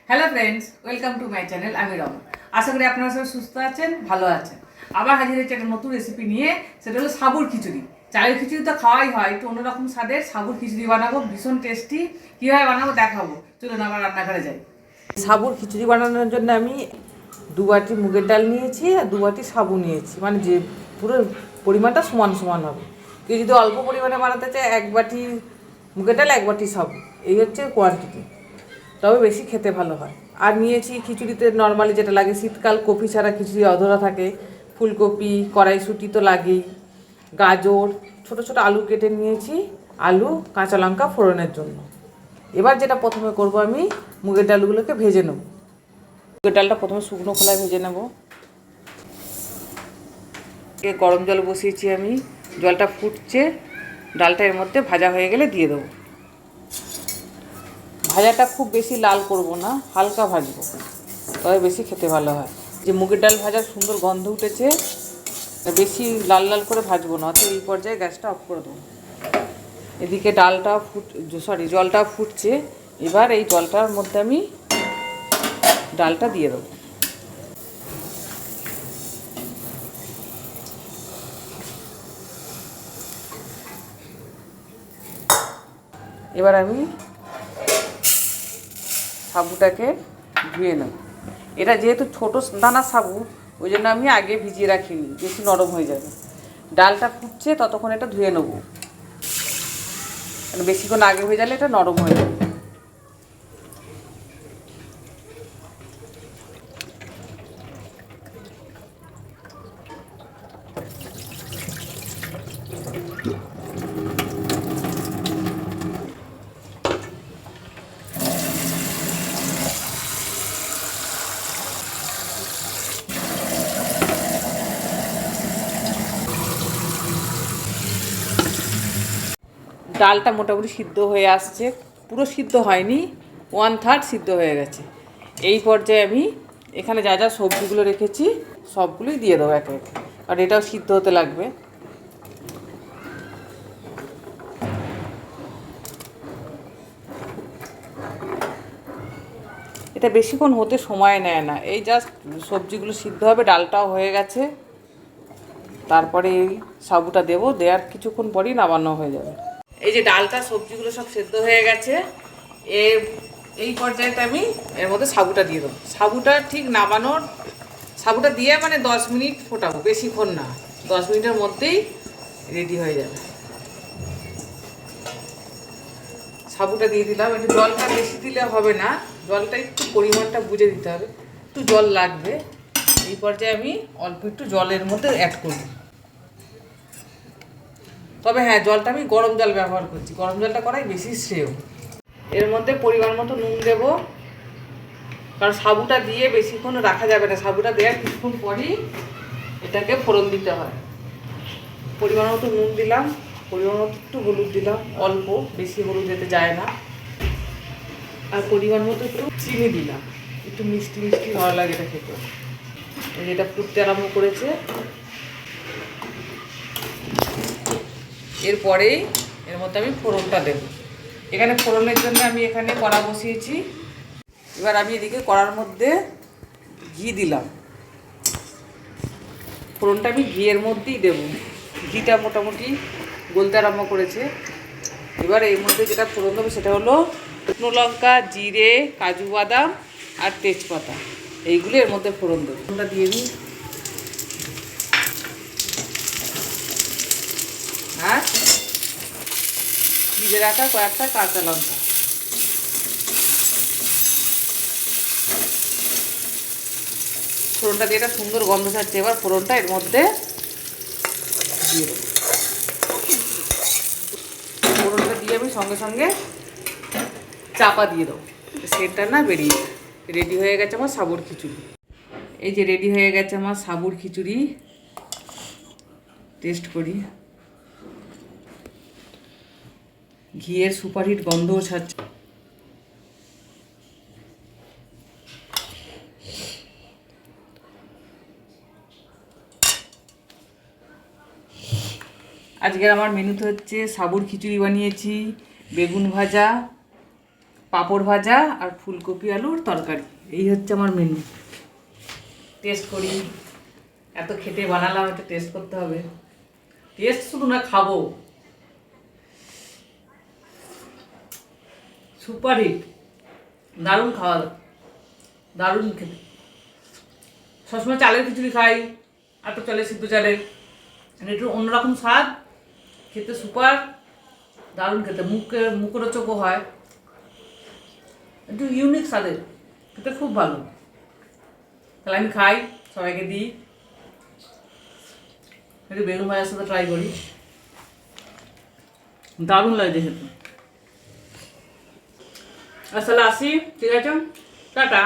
Hello friends, welcome to my channel. আমি রম। আশা করি আপনারা সবাই সুস্থ আছেন, ভালো আছেন। আবার হাজির হয়েছে একটা নতুন রেসিপি নিয়ে, সেটা হলো সাবুর খিচুড়ি। চালের খিচুড়ি তো খাওয়াই হয়, একটু অন্যরকম স্বাদের সাবুর খিচুড়ি বানাবো, ভীষণ টেস্টি। কীভাবে বানাবো দেখাবো, চলুন আবার রান্নাঘরে যাই। সাবুর খিচুড়ি বানানোর জন্য আমি 2 বাটি মুগের ডাল নিয়েছি আর 2 বাটি সাবু নিয়েছি, মানে যে পুরো পরিমাণটা সমান সমান হবে। কেউ যদি অল্প পরিমাণে বানাতে চায় 1 বাটি মুগের ডাল 1 বাটি সাবু, এই হচ্ছে কোয়ান্টিটি, তবে বেশি খেতে ভালো হয়। আর নিয়েছি খিচুড়িতে নর্মালি যেটা লাগে, শীতকাল কপি ছাড়া খিচুড়ি অধরা থাকে, ফুলকপি, কড়াইশুঁটি তো লাগেই, গাজর, ছোট ছোট আলু কেটে নিয়েছি, আলু, কাঁচা লঙ্কা ফোড়নের জন্য। এবার যেটা প্রথমে করব, আমি মুগের ডালগুলোকে ভেজে নেব। মুগের ডালটা প্রথমে শুকনো খোলায় ভেজে নেব। গরম জল বসিয়েছি আমি, জলটা ফুটছে, ডালটা এর মধ্যে ভাজা হয়ে গেলে দিয়ে দেবো। ভাজাটা খুব বেশি লাল করব না, হালকা ভাজবো, তবে বেশি খেতে ভালো হয়। যে মুগের ডাল ভাজার সুন্দর গন্ধ উঠেছে, বেশি লাল লাল করে ভাজবো না, অত এই পর্যায়ে গ্যাসটা অফ করে দেবো। এদিকে জলটা ফুটছে। এবার এই জলটার মধ্যে আমি ডালটা দিয়ে দেবো। এবার আমি সাবুটাকে ধুয়ে নেব। এটা যেহেতু ছোটো দানা সাবু, ওই জন্য আমি আগে ভিজিয়ে রাখিনি, বেশি নরম হয়ে যাবে। ডালটা ফুটছে, ততক্ষণ এটা ধুয়ে নেব, মানে বেশিক্ষণ আগে হয়ে গেলে এটা নরম হয়ে যাবে। ডালটা মোটামুটি সিদ্ধ হয়ে আসছে, পুরো সিদ্ধ হয়নি, 1/3 সিদ্ধ হয়ে গেছে। এই পর্যায়ে আমি এখানে যা যা সবজিগুলো রেখেছি সবগুলোই দিয়ে দেবো একে একে, আর এটাও সিদ্ধ হতে লাগবে। এটা বেশিক্ষণ হতে সময় নেয় না, এই জাস্ট সবজিগুলো সিদ্ধ হবে, ডালটাও হয়ে গেছে, তারপরে এই সাবুটা দেবো, দেওয়ার কিছুক্ষণ পরই নামানো হয়ে যাবে। এই যে ডালটা সবজিগুলো সব সেদ্ধ হয়ে গেছে, এই পর্যায়েতে আমি এর মধ্যে সাবুটা দিয়ে দেবো। সাবুটা দিয়ে মানে 10 মিনিট ফোটাবো, বেশিক্ষণ না, 10 মিনিটের মধ্যেই রেডি হয়ে যাবে। সাবুটা দিয়ে দিলাম, একটু জলটা বেশি দিলে হবে না, জলটা একটু পরিমাণটা বুঝে দিতে হবে, একটু জল লাগবে। এই পর্যায়ে আমি অল্প একটু জলের মধ্যে অ্যাড করব, তবে হ্যাঁ, জলটা আমি গরম জল ব্যবহার করছি, গরম জলটা করাই বেশি শ্রেয়। এর মধ্যে পরিমাণ মতো নুন দেবো, কারণ সাবুটা দিয়ে বেশিক্ষণ রাখা যাবে না, সাবুটা দেওয়ার কিছুক্ষণ পরই এটাকে ফোড়ন দিতে হয়। পরিমাণ মতো নুন দিলাম, পরিমাণ মতো একটু হলুদ দিলাম, অল্প, বেশি হলুদ দিতে যায় না, আর পরিমাণ মতো একটু চিনি দিলাম, একটু মিষ্টি মিষ্টি ভালো লাগে এটা খেতে। যেটা ফুটতে আরম্ভ করেছে, এরপরেই এর মধ্যে আমি ফোড়নটা দেব। এখানে ফোড়নের জন্য আমি এখানে কড়া বসিয়েছি। এবার আমি এদিকে কড়ার মধ্যে ঘি দিলাম, ফোড়নটা আমি ঘিয়ের মধ্যেই দেব। ঘিটা মোটামুটি গলতে আরম্ভ করেছে। এবার এর মধ্যে যেটা ফোড়ন দেবো সেটা হলো শুকনো লঙ্কা, জিরে, কাজু বাদাম আর তেজপাতা, এইগুলো এর মধ্যে ফোড়ন দেবো। ফোড়নটা দিয়ে দিই, আর জিরে রাখা কয়েকটা কাঁচা লঙ্কা। ফোড়নটা দিয়ে একটা সুন্দর গন্ধ ছাড়ছে, এবার ফোড়নটা এর মধ্যে দিয়ে দেবো। ফোড়নটা দিয়ে আমি সঙ্গে সঙ্গে চাপা দিয়ে দেবো, সেটা না বেরিয়ে। রেডি হয়ে গেছে আমার সাবুর খিচুড়ি। এই যে রেডি হয়ে গেছে আমার সাবুর খিচুড়ি, টেস্ট করি। ঘিয়ের সুপারহিট গন্ধও ছাড়ছে। আজকের আমার মেনুতে হচ্ছে সাবুর খিচুড়ি বানিয়েছি, বেগুন ভাজা, পাঁপড় ভাজা আর ফুলকপি আলুর তরকারি, এই হচ্ছে আমার মেনু। টেস্ট করি, এত খেটে বানালাম, একটু টেস্ট করতে হবে। টেস্ট শুধু না, খাবো। সুপার হিট, দারুণ খাওয়া, দারুণ খেতে। সবসময় চালের খিচুড়ি খাই, আর তো চলে সিদ্ধ চালের, একটু অন্যরকম স্বাদ, খেতে সুপার, দারুণ খেতে, মুখরোচকও হয়, একটু ইউনিক স্বাদের, খেতে খুব ভালো। তাহলে আমি খাই, সবাইকে দিই, একটু বেগুন ভাজার সাথে ট্রাই করি, দারুণ লাগে খেতে। আসলে আসি, ঠিক আছে, টাটা।